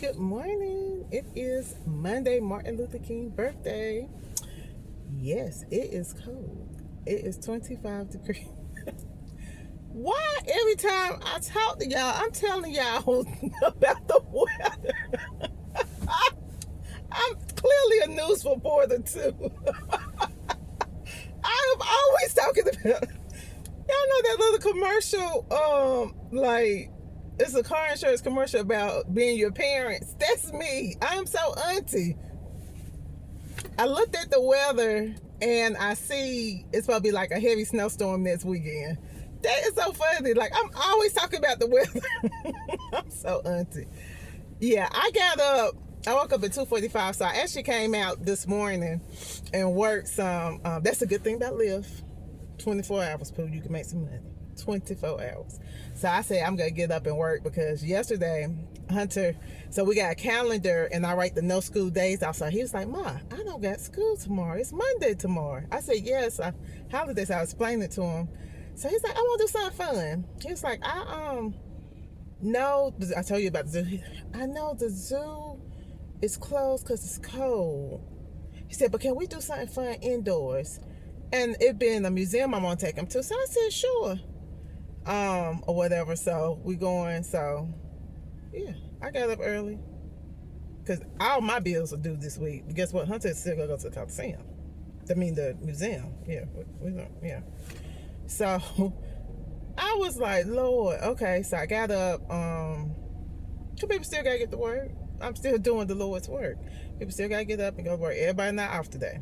Good morning. It is Monday, Martin Luther King birthday. Yes, it is cold. It is 25 degrees. Why every time I talk to y'all, I'm telling y'all about the weather? I'm clearly a news reporter too. I'm always talking about. Y'all know that little commercial, like it's a car insurance commercial about being your parents. That's me. I'm so auntie. I looked at the weather and I see it's supposed to be like a heavy snowstorm next weekend. That is so funny. Like, I'm always talking about the weather. I'm so auntie. Yeah, I got up. I woke up at 2:45, so I actually came out this morning and worked some. That's a good thing about Lyft. 24 hours, Pooh, you can make some money. 24 hours. So I said I'm gonna get up and work because yesterday Hunter, so we got a calendar and I write the no school days out. So he was like, Ma, I don't got school tomorrow. It's Monday tomorrow. I said, yes, holidays. I explained it to him. So he's like, I want to do something fun. He was like, no, I told you about the zoo. I know the zoo is closed because it's cold. He said, but can we do something fun indoors? And it being a museum I'm gonna take him to. So I said, sure. Or whatever. So we going. So yeah, I got up early. Cause all my bills are due this week. But guess what? Hunter's still gonna go to the Coliseum. I mean the museum. Yeah. Yeah. So I was like, Lord, okay. So I got up. Two people still gotta get to work. I'm still doing the Lord's work. People still gotta get up and go to work. Everybody not off today.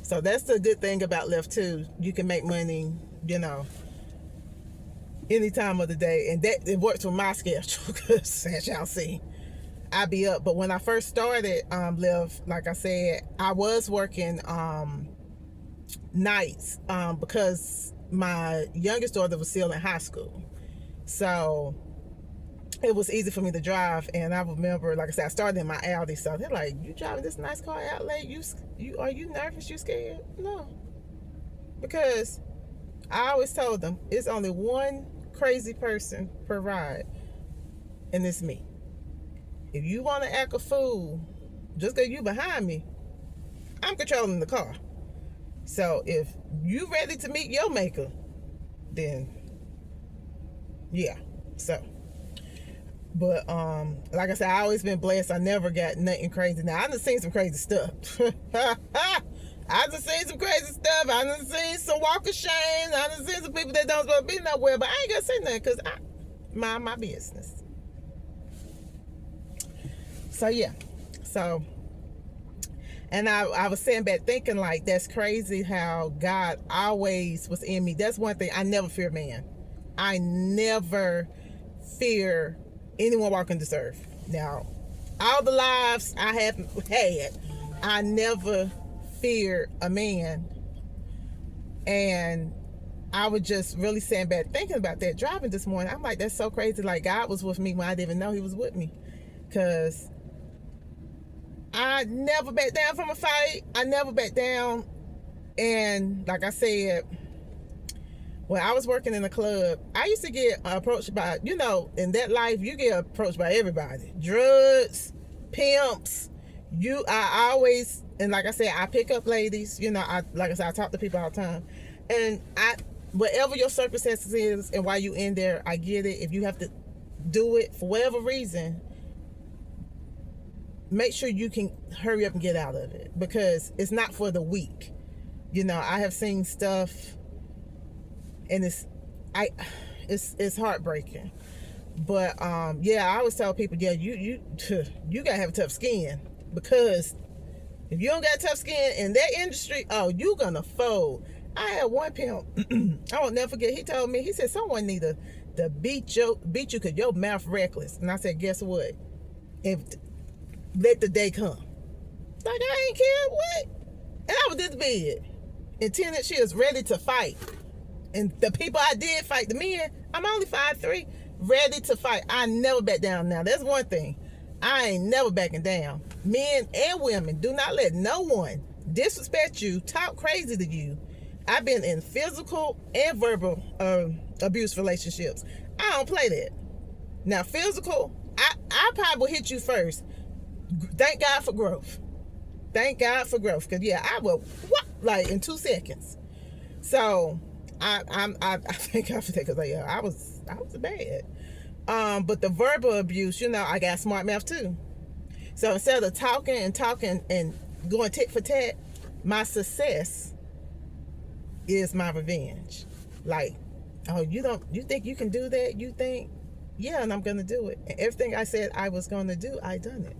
So that's the good thing about Lyft too. You can make money, any time of the day, and that it works with my schedule because as y'all see, I be up. But when I first started Lyft, like I said, I was working nights because my youngest daughter was still in high school, so it was easy for me to drive. And I remember, like I said, I started in my Audi, so they're like, you driving this nice car out late, you are you nervous, you scared? No, because I always told them it's only one crazy person per ride, and it's me. If you want to act a fool just because you behind me, I'm controlling the car. So if you ready to meet your maker, then yeah. So but like I said, I always been blessed. I never got nothing crazy. Now I done seen some crazy stuff. I done seen some crazy stuff. I done seen some walk of shame. I done seen some people that don't supposed to be nowhere. But I ain't gonna say nothing because I mind my business. So yeah. So and I was sitting back thinking, like, that's crazy how God always was in me. That's one thing. I never fear man. I never fear anyone walking this earth. Now, all the lives I have had, I never feared a man. And I was just really sitting back thinking about that driving this morning. I'm like, that's so crazy. Like, God was with me when I didn't even know he was with me. Because I never back down from a fight. I never back down. And like I said, when I was working in a club, I used to get approached by, in that life, you get approached by everybody. Drugs, pimps. I always, and like I said, I pick up ladies. Like I said, I talk to people all the time. And whatever your circumstances is and why you in there, I get it. If you have to do it for whatever reason, make sure you can hurry up and get out of it, because it's not for the weak. I have seen stuff, and it's heartbreaking. But yeah, I always tell people, yeah, you gotta have a tough skin, because if you don't got tough skin in that industry, you gonna fold. I had one pimp, I won't never forget. He told me, he said, someone need to beat you because your mouth reckless. And I said, guess what? If let the day come. Like, I ain't care what. And I was this big. And 10 inches, she was ready to fight. And the people I did fight, the men, I'm only 5'3", ready to fight. I never back down now. That's one thing. I ain't never backing down. Men and women, do not let no one disrespect you, talk crazy to you. I've been in physical and verbal abuse relationships. I don't play that. Now, physical, I I probably will hit you first. Thank God for growth. Thank God for growth. Cause yeah, I will like in 2 seconds. So I thank God for that because yeah, I was bad. But the verbal abuse, I got smart mouth too. So instead of talking and going tit for tat, my success is my revenge. Like, oh, you think you can do that? You think, yeah, and I'm gonna do it. And everything I said I was gonna do, I done it.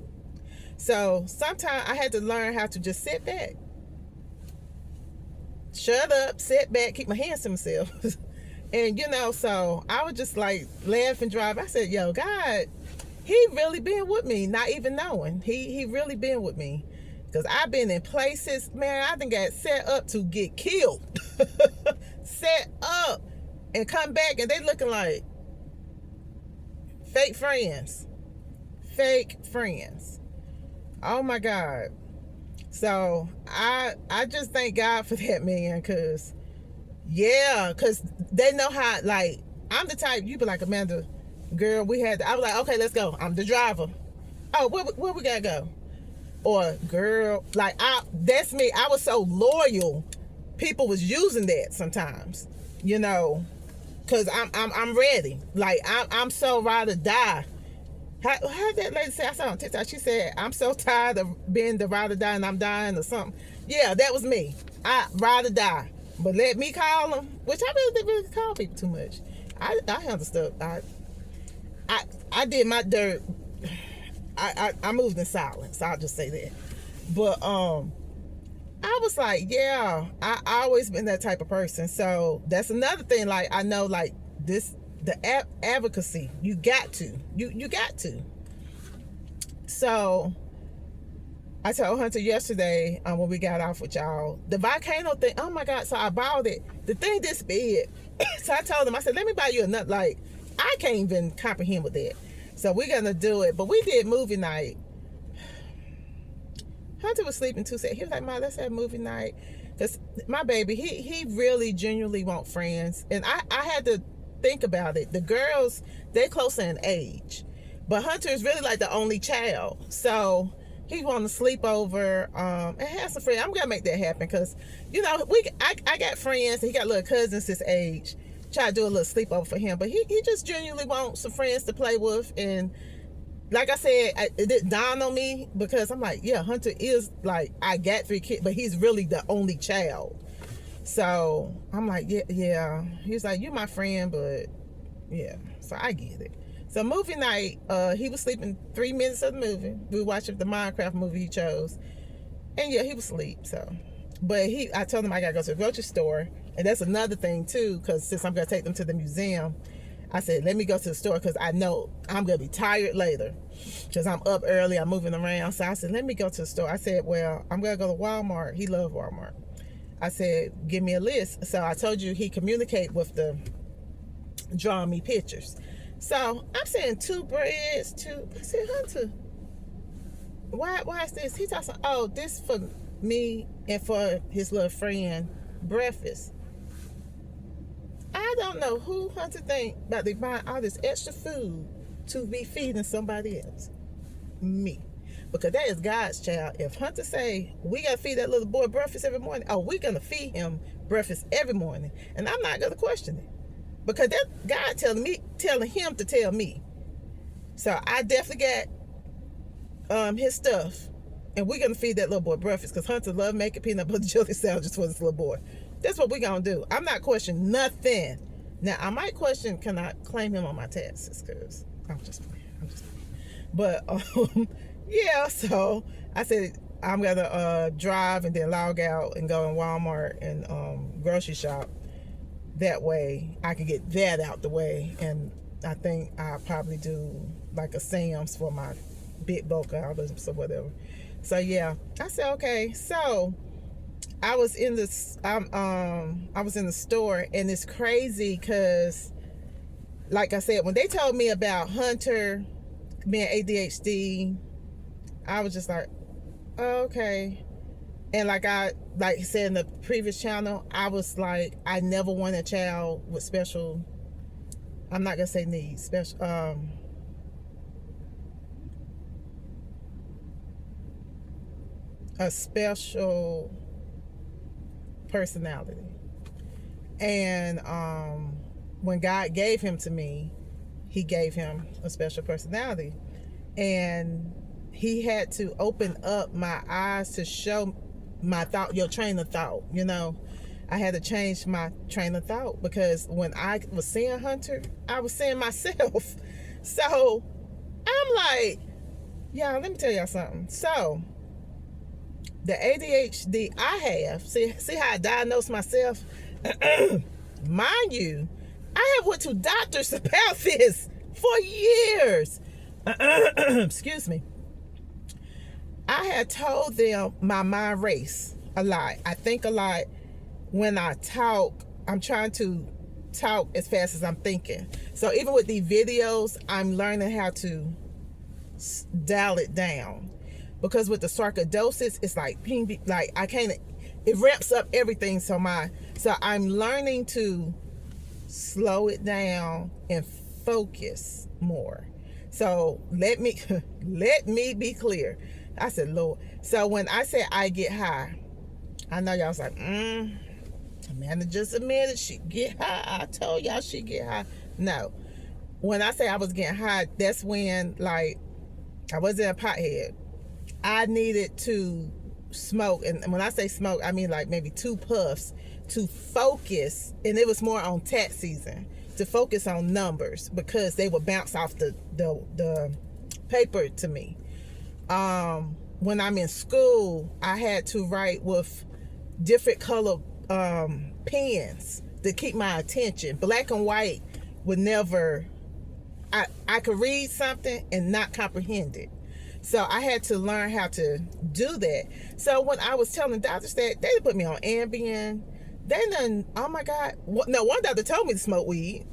So sometimes I had to learn how to just sit back, shut up, sit back, keep my hands to myself. And so I would just like laugh and drive. I said, yo, God, he really been with me, not even knowing. He really been with me. Because I've been in places, man, I done got set up to get killed. Set up and come back and they looking like fake friends. Fake friends. Oh my God. So I just thank God for that, man, because they know how, like, I'm the type, you be like, Amanda, girl, I was like, okay, let's go. I'm the driver. Oh, where we gotta go? Or, girl, like, that's me. I was so loyal. People was using that sometimes, because I'm ready. Like, I'm so ride or die. How that lady say? I saw on TikTok. She said, I'm so tired of being the ride or die and I'm dying or something. Yeah, that was me. I ride or die. But let me call them, which I really didn't really call people too much. I handled stuff. I did my dirt. I moved in silence. I'll just say that. But I was like, yeah, I always been that type of person. So that's another thing. Like, I know, like, this, the advocacy, you got to. You got to. So I told Hunter yesterday when we got off with y'all, the volcano thing, oh my God, so I bought it. The thing this big. So I told him, I said, let me buy you another, like, I can't even comprehend with that. So we're going to do it. But we did movie night. Hunter was sleeping too. He was like, Mom, let's have movie night. Because my baby, he really genuinely want friends. And I had to think about it. The girls, they're closer in age. But Hunter is really like the only child. So he want to sleep over and have some friends. I'm going to make that happen because, I got friends. He got little cousins his age. Try to do a little sleepover for him. But he just genuinely wants some friends to play with. And like I said, it didn't dawn on me because I'm like, yeah, Hunter is like, I got 3 kids, but he's really the only child. So I'm like, yeah. He's like, you're my friend, but yeah. So I get it. So movie night, he was sleeping 3 minutes of the movie. We were watching the Minecraft movie he chose. And yeah, he was asleep. So, but I told him I gotta go to the grocery store. And that's another thing too, because since I'm gonna take them to the museum, I said, let me go to the store because I know I'm gonna be tired later because I'm up early, I'm moving around. So I said, let me go to the store. I said, well, I'm gonna go to Walmart. He loves Walmart. I said, give me a list. So I told you he communicate with the drawing me pictures. So I'm saying 2 breads, 2. I said, Hunter, why is this? He talking, oh, this for me and for his little friend breakfast. I don't know who Hunter think about they buying all this extra food to be feeding somebody else. Me. Because that is God's child. If Hunter say, we got to feed that little boy breakfast every morning, oh, we're going to feed him breakfast every morning. And I'm not going to question it. Because that God telling him to tell me. So I definitely got his stuff. And we're going to feed that little boy breakfast. Because Hunter love making peanut butter jelly sandwiches for this little boy. That's what we're going to do. I'm not questioning nothing. Now, I might question, can I claim him on my taxes? Because I'm just playing. But, yeah, so I said, I'm going to drive and then log out and go in Walmart and grocery shop. That way, I can get that out the way. And I think I'll probably do like a Sam's for my big bulk items or whatever. So, yeah, I said, okay. So I was in the store, and it's crazy because, like I said, when they told me about Hunter being ADHD, I was just like, oh, okay. And like I said in the previous channel, I was like, I never wanted a child with special, I'm not gonna say needs, special, a special personality. And when God gave him to me, he gave him a special personality. And he had to open up my eyes to show my thought, your train of thought, you know. I had to change my train of thought, because when I was seeing Hunter, I was seeing myself. So I'm like, y'all, let me tell y'all something. So the ADHD I have, see how I diagnosed myself? Mind you, I have went to doctors about this for years. Excuse me. I had told them my mind race a lot. I think a lot. When I talk, I'm trying to talk as fast as I'm thinking. So even with these videos, I'm learning how to dial it down. Because with the sarcoidosis, it's like ping, like I can't, it ramps up everything. So I'm learning to slow it down and focus more. So let me be clear. I said, Lord. So when I said I get high, I know y'all was like, Amanda just admitted she get high. I told y'all she get high. No. When I say I was getting high, that's when, like, I wasn't a pothead. I needed to smoke. And when I say smoke, I mean like maybe 2 puffs to focus. And it was more on tax season, to focus on numbers, because they would bounce off the paper to me. When I'm in school, I had to write with different color pens to keep my attention. Black and white would never, I could read something and not comprehend it. So I had to learn how to do that. So when I was telling doctors that, they put me on Ambien. They done, oh my God. No, one doctor told me to smoke weed.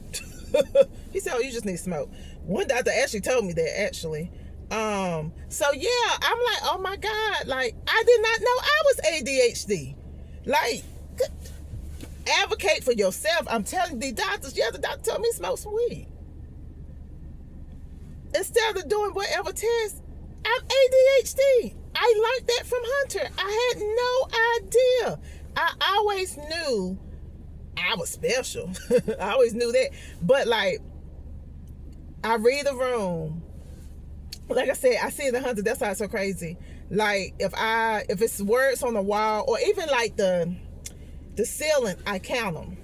He said, oh, you just need to smoke. One doctor actually told me that, actually. So yeah, I'm like, oh my God, like, I did not know I was ADHD. Like, advocate for yourself. I'm telling the doctors, yeah, the doctor told me to smoke some weed. Instead of doing whatever test, I'm ADHD. I learned that from Hunter. I had no idea. I always knew I was special. I always knew that. But like, I read the room. Like I said, I see the Hunter. That's why it's so crazy. Like if it's words on the wall, or even like the ceiling, I count them.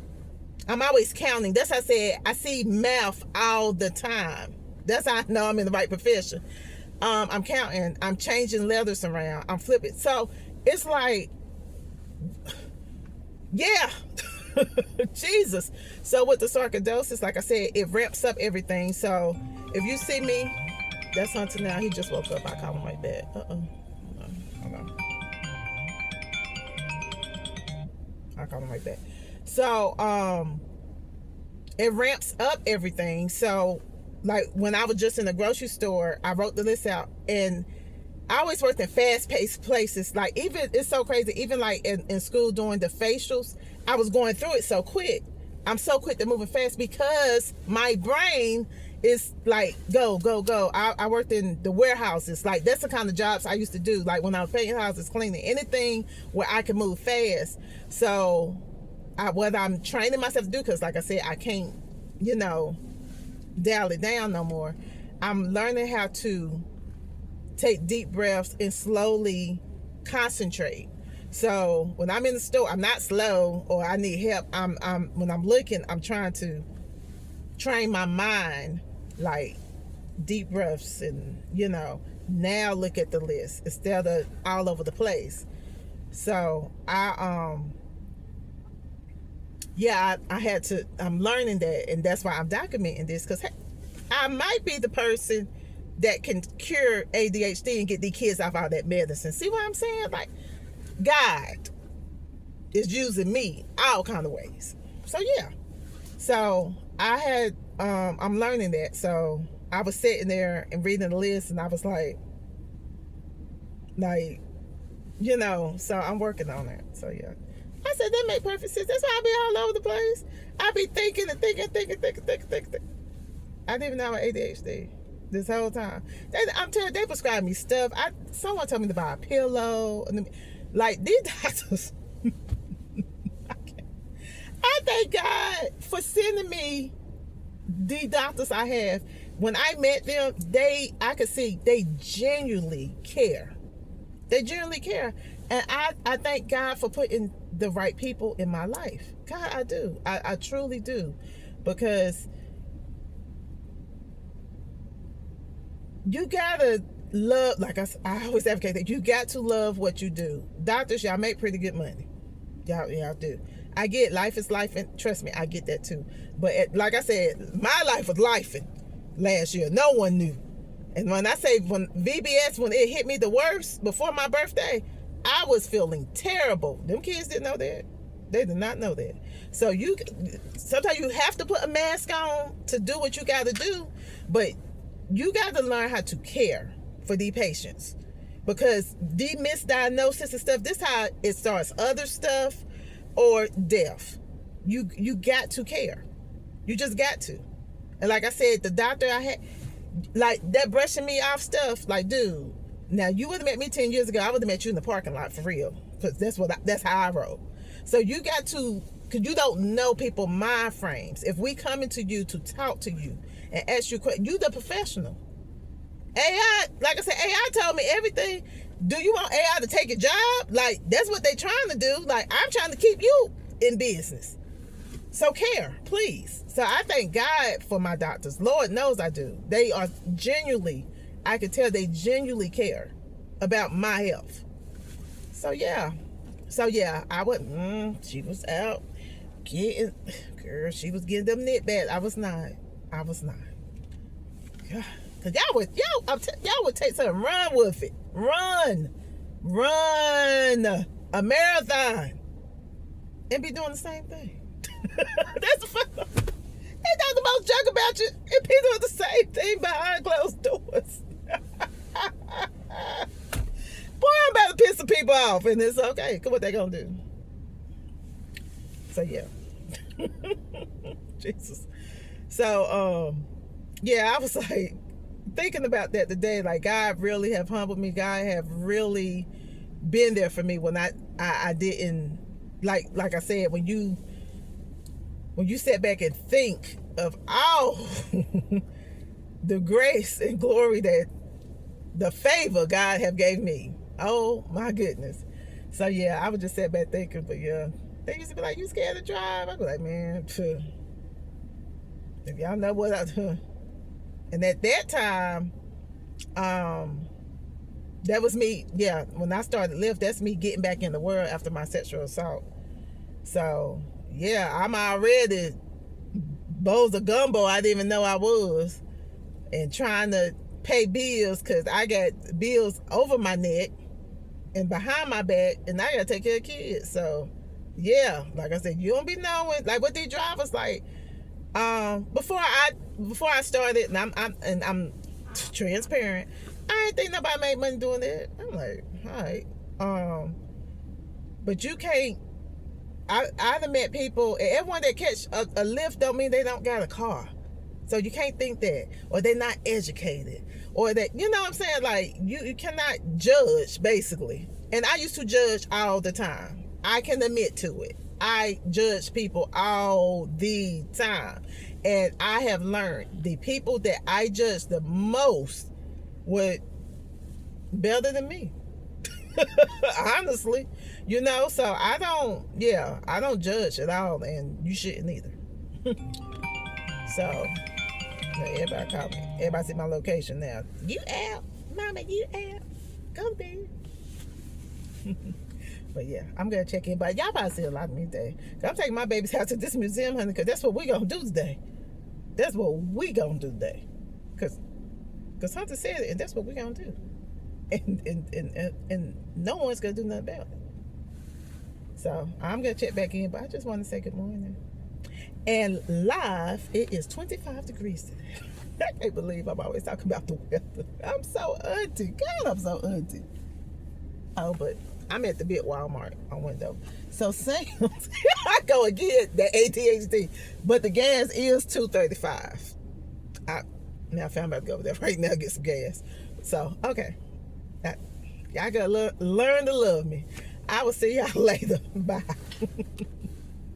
I'm always counting. That's how I said I see math all the time. That's how I know I'm in the right profession. I'm counting. I'm changing letters around. I'm flipping. So it's like, yeah. Jesus. So with the sarcoidosis, like I said, it ramps up everything. So if you see me, that's Hunter now. He just woke up. I call him right back. Hold on. I call him right back. So it ramps up everything. So like when I was just in the grocery store, I wrote the list out, and I always worked in fast-paced places. Like, even, it's so crazy, even like in school doing the facials, I was going through it so quick. I'm so quick to moving fast because my brain is like, go, go, go. I worked in the warehouses. Like, that's the kind of jobs I used to do. Like when I was painting houses, cleaning, anything where I can move fast. So what I'm training myself to do, because like I said, I can't, dial it down no more. I'm learning how to take deep breaths and slowly concentrate. So when I'm in the store, I'm not slow or I need help. When I'm looking, I'm trying to train my mind, like deep breaths, and now look at the list instead of all over the place. So I had to, I'm learning that, and that's why I'm documenting this, because I might be the person that can cure ADHD and get these kids off all that medicine. See what I'm saying? Like, God is using me all kind of ways. So yeah. So I had, I'm learning that. So I was sitting there and reading the list, and I was like, so I'm working on it. So yeah. I said, that make perfect sense. That's why I be all over the place. I be thinking and thinking. I didn't even know I had ADHD. this whole time. I'm telling you, they prescribed me stuff. Someone told me to buy a pillow. Like, these doctors, I thank God for sending me the doctors I have. When I met them, I could see they genuinely care. They genuinely care. And I thank God for putting the right people in my life. God, I do. I truly do. Because you gotta love, like I always advocate that you got to love what you do. Doctors, y'all make pretty good money. Y'all do. I get life is life, and trust me, I get that too. But like I said, my life was lifing last year. No one knew. And when I say when it hit me the worst before my birthday, I was feeling terrible. Them kids didn't know that. They did not know that. So sometimes you have to put a mask on to do what you got to do, but you got to learn how to care for the patients, because the misdiagnosis and stuff, this how it starts. Other stuff or death, you got to care. You just got to. And like I said, the doctor I had, like that brushing me off stuff, like, dude, now you would have met me 10 years ago, I would have met you in the parking lot for real, because that's how I roll. So you got to, because you don't know people mind frames. If we come into you to talk to you and ask you questions, you the professional. AI, like I said, AI told me everything. Do you want AI to take your job? Like, that's what they trying to do. Like, I'm trying to keep you in business. So care, please. So I thank God for my doctors. Lord knows I do. They are genuinely, I can tell they genuinely care about my health. So yeah, I went, she was out getting, girl, she was getting them knit bags. I was not. God. Cause y'all would take something, run with it. Run a marathon and be doing the same thing. That's the fun. They talk the most junk about you and be doing the same thing behind closed doors. Boy, I'm about to piss some people off, and it's okay. Cause what they gonna do? So yeah. Jesus. So yeah, I was like thinking about that today. Like, God really have humbled me. God have really been there for me when I didn't, like I said, when you sit back and think of all the grace and glory that the favor God have gave me. Oh my goodness. So yeah, I would just sit back thinking. But yeah, they used to be like, you scared to drive? I'd be like, man, if y'all know what I do. And at that time, that was me. Yeah, when I started Lyft, that's me getting back in the world after my sexual assault. So yeah, I'm already bowls of gumbo I didn't even know I was, and trying to pay bills, because I got bills over my neck and behind my back, and I gotta take care of kids. So yeah, like I said, you don't be knowing, like, what these drivers like. Before I started, and I'm transparent, I didn't think nobody made money doing that. I'm like, all right. But you can't. I've met people, and everyone that catch a Lyft don't mean they don't got a car. So you can't think that, or they're not educated, or that, you know what I'm saying? Like, you cannot judge, basically. And I used to judge all the time. I can admit to it. I judge people all the time. And I have learned the people that I judge the most were better than me. Honestly. You know, so I don't judge at all, and you shouldn't either. So, everybody call me. Everybody see my location now. You out? Mama, you out? Go there. But yeah, I'm gonna check in. But y'all probably see a lot of me today. I'm taking my baby's house to this museum, honey, because that's what we gonna do today. That's what we gonna do today. Cause Hunter said it, and that's what we gonna do. And no one's gonna do nothing about it. So I'm gonna check back in, but I just want to say good morning. And live, it is 25 degrees today. I can't believe I'm always talking about the weather. I'm so auntie. God, I'm so auntie. Oh, but I'm at the big Walmart on window. So Sam's, I go again, the ADHD, but the gas is $2.35. Now, I'm about to go over there right now get some gas. So, okay. Y'all gotta learn to love me. I will see y'all later. Bye.